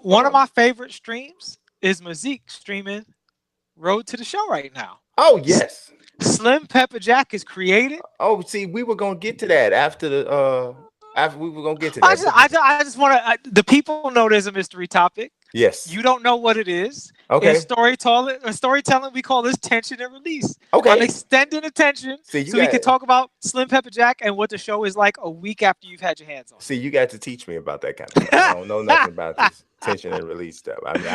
One of my favorite streams is Mazique streaming Road to the Show right now. Oh yes. Slim Pepper Jack is created. Oh, see, we were gonna get to that after the after we were gonna get to that. I just want to. The people know there's a mystery topic. You Yes. don't know what it is. In Okay. storytelling, we call this tension and release. I'm Okay. extending attention See, you so we got can talk about Slim Pepper Jack and what the show is like a week after you've had your hands on see, you got to teach me about that kind of stuff. I don't know nothing about this tension and release stuff. I mean,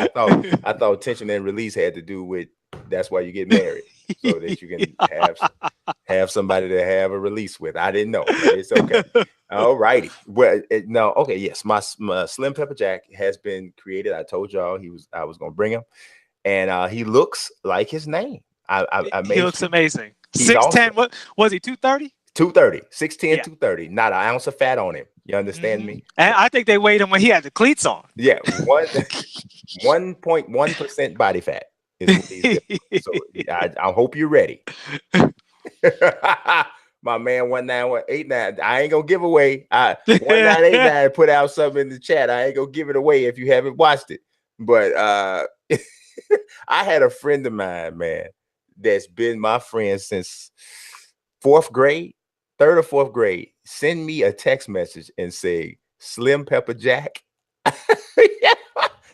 I thought tension and release had to do with that's why you get married, so that you can have somebody to have a release with. I didn't know. But it's okay. All righty. Well, no, okay, yes. My Slim Pepper Jack has been created. I told y'all I was gonna bring him, and he looks like his name. I made He looks amazing. He's 6'10". awesome. What was he? 230. 230, 6'10", Yeah. 230. Not an ounce of fat on him. You understand me? And I think they weighed him when he had the cleats on. Yeah, 1.1% body fat is what he's doing. So I hope you're ready. My man 19189. I ain't gonna give away. 1989 put out something in the chat. I ain't gonna give it away if you haven't watched it. But I had a friend of mine, man, that's been my friend since third or fourth grade. Send me a text message and say Slim Pepper Jack.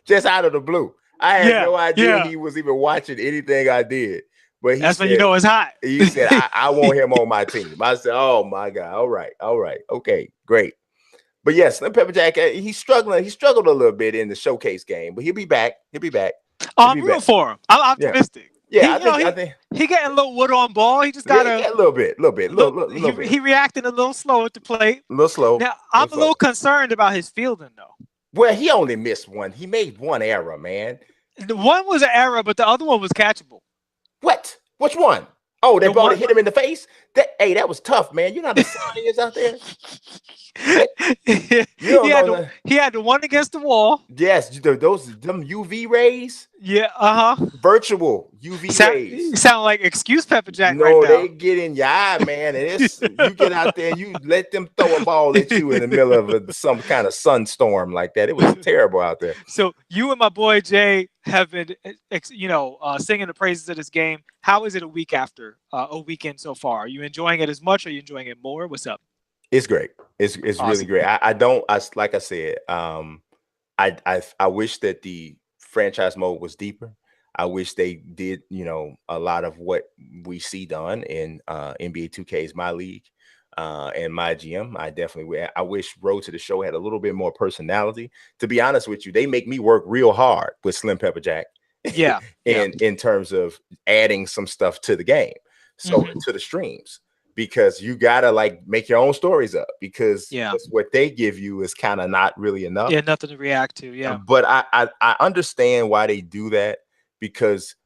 Just out of the blue. I had no idea he was even watching anything I did. But that's when you know it's hot. He said, I want him on my team. I said, oh my God. All right. Okay, great. But yes, Slim Pepper Jack, he's struggling. He struggled a little bit in the showcase game, but he'll be back. I'm rooting for him. I'm optimistic. Yeah, I think he getting a little wood on ball. He just got a little bit. He reacting a little slow at the plate. A little slow. Now I'm a little concerned about his fielding though. Well, he only missed one. He made one error, man. The one was an error, but the other one was catchable. What? Which one? Oh, they brought it, hit him in the face. That was tough, man. You know how the sun is out there. He had the one against the wall. Yes, them UV rays. Yeah, Virtual UV rays. Sound like excuse Pepper Jack. No, right now. they get in your eye, man. And you get out there and you let them throw a ball at you in the middle of some kind of sunstorm like that. It was terrible out there. So you and my boy Jay have been, singing the praises of this game. How is it a week after a weekend so far? Are you enjoying it as much? Are you enjoying it more? What's up? It's great. It's awesome. Really great. Like I said, I wish that the franchise mode was deeper. I wish they did, a lot of what we see done in NBA 2K's My League and My GM. I wish Road to the Show had a little bit more personality. To be honest with you, they make me work real hard with Slim Pepper Jack. Yeah. in terms of adding some stuff to the game, to the streams. Because you gotta make your own stories up because what they give you is kind of not really enough. Yeah, nothing to react to. Yeah, but I understand why they do that because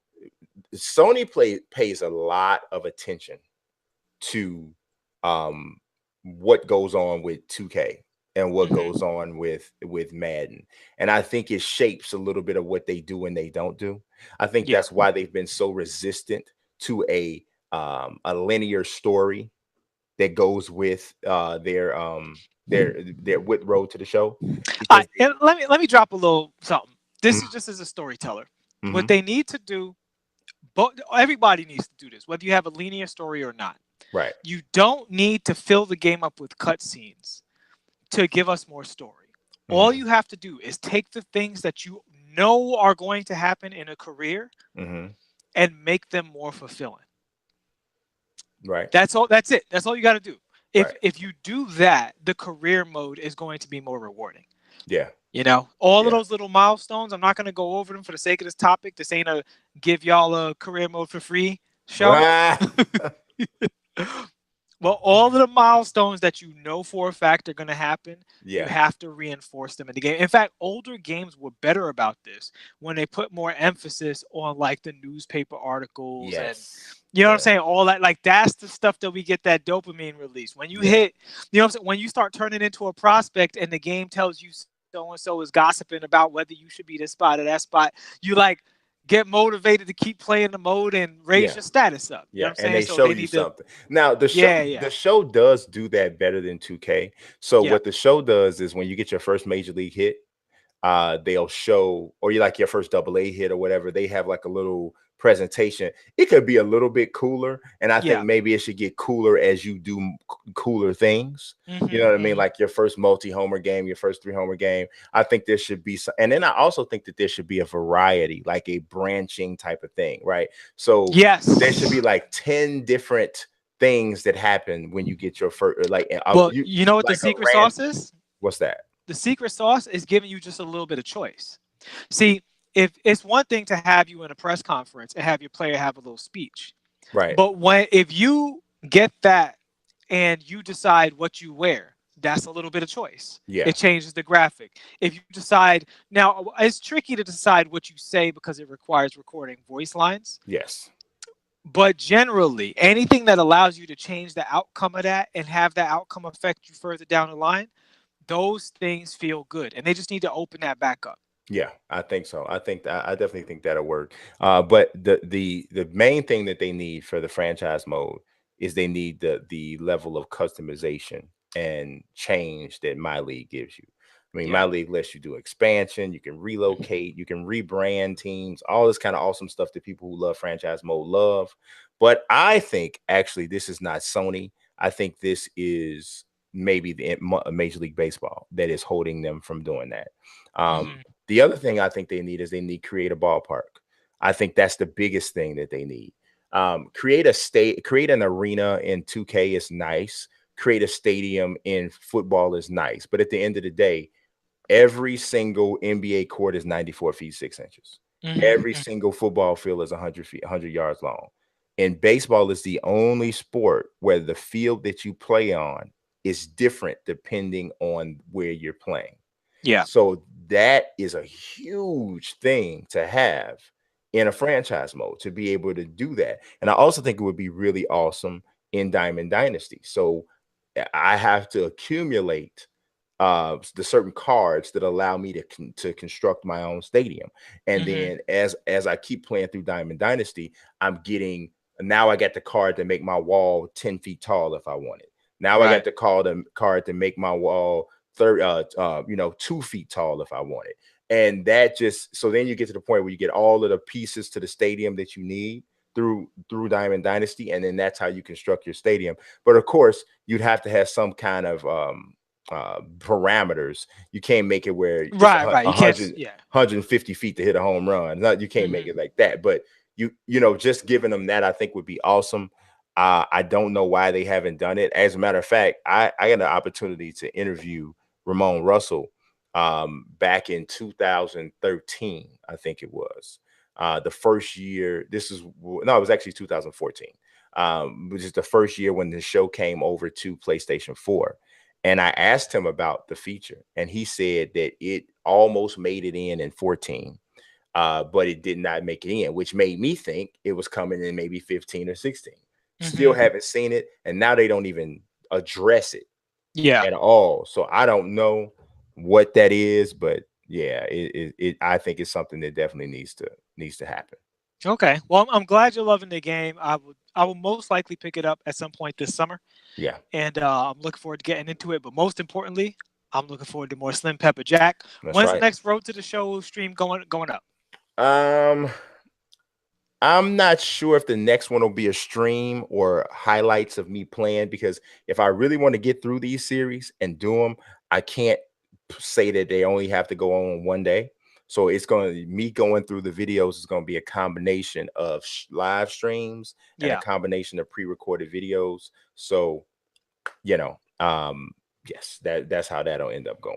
Sony pays a lot of attention to what goes on with 2K and what goes on with Madden, and I think it shapes a little bit of what they do and they don't do. I think that's why they've been so resistant to a linear story that goes with their with Road to the Show. And let me drop a little something. This is just as a storyteller. What they need to do, everybody needs to do this, whether you have a linear story or not. Right. You don't need to fill the game up with cutscenes to give us more story. All you have to do is take the things that you know are going to happen in a career and make them more fulfilling. Right. That's all. That's it. That's all you got to do. If you do that, the career mode is going to be more rewarding. Yeah. All of those little milestones. I'm not going to go over them for the sake of this topic. This ain't a give y'all a career mode for free show. Well, all of the milestones that you know for a fact are going to happen, you have to reinforce them in the game. In fact, older games were better about this when they put more emphasis on the newspaper articles and you know what I'm saying? All that, that's the stuff that we get that dopamine release. When you hit, when you start turning into a prospect and the game tells you so-and-so is gossiping about whether you should be this spot or that spot, you get motivated to keep playing the mode and raise your status up. You know what I'm saying? And they show you something. Now, the show does do that better than 2K. So what the show does is when you get your first major league hit, they'll show, or you like your first AA hit or whatever, they have like a little presentation. It could be a little bit cooler, and I think maybe it should get cooler as you do cooler things. You know what I mean? Like your first multi-homer game, your first 3-homer game. I think there should be some, and then I also think that there should be a variety, like a branching type of thing, right? So there should be like 10 different things that happen when you get your first, like, well, you know what the secret sauce is? What's that? The secret sauce is giving you just a little bit of choice. See, if it's one thing to have you in a press conference and have your player have a little speech, right? But if you get that and you decide what you wear, that's a little bit of choice. Yeah, it changes the graphic. If you decide, now it's tricky to decide what you say because it requires recording voice lines. Yes. But generally, anything that allows you to change the outcome of that and have that outcome affect you further down the line, those things feel good, and they just need to open that back up. Yeah, I think so. I definitely think that'll work. But the main thing that they need for the franchise mode is they need the level of customization and change that My League gives you. I mean, My League lets you do expansion, you can relocate, you can rebrand teams, all this kind of awesome stuff that people who love franchise mode love. But I think actually this is not Sony. I think this is maybe the Major League Baseball that is holding them from doing that. The other thing I think they need is they need create a ballpark. I think that's the biggest thing that they need. Create an arena in 2K is nice. Create a stadium in football is nice. But at the end of the day, every single NBA court is 94 feet 6 inches. Every single football field is 100 feet, 100 yards long. And baseball is the only sport where the field that you play on is different depending on where you're playing. Yeah. So that is a huge thing to have in a franchise mode, to be able to do that. And I also think it would be really awesome in Diamond Dynasty. So I have to accumulate the certain cards that allow me to construct my own stadium. And then as I keep playing through Diamond Dynasty, now I got the card to make my wall 10 feet tall if I want it. Now I got the card to make my wall 2 feet tall if I want it. And that just, so then you get to the point where you get all of the pieces to the stadium that you need through Diamond Dynasty, and then that's how you construct your stadium. But of course, you'd have to have some kind of parameters. You can't make it where it's 150 feet to hit a home run. You can't make it like that. But you know, just giving them that, I think would be awesome. I don't know why they haven't done it. As a matter of fact, I got an opportunity to interview Ramon Russell back in 2013, I think it was. The first year, it was actually 2014, which is the first year when the show came over to PlayStation 4. And I asked him about the feature, and he said that it almost made it in 14, but it did not make it in, which made me think it was coming in maybe 15 or 16. Still haven't seen it, and now they don't even address it at all. So I don't know what that is, but yeah, I think it's something that definitely needs to happen. Okay, well, I'm glad you're loving the game. I will most likely pick it up at some point this summer. Yeah, and I'm looking forward to getting into it. But most importantly, I'm looking forward to more Slim Pepper Jack. When's the next Road to the Show stream going up? I'm not sure if the next one will be a stream or highlights of me playing, because if I really want to get through these series and do them, I can't say that they only have to go on one day. So it's going to, me going through the videos is going to be a combination of live streams and a combination of pre-recorded videos. So, you know, yes, that's how that'll end up going.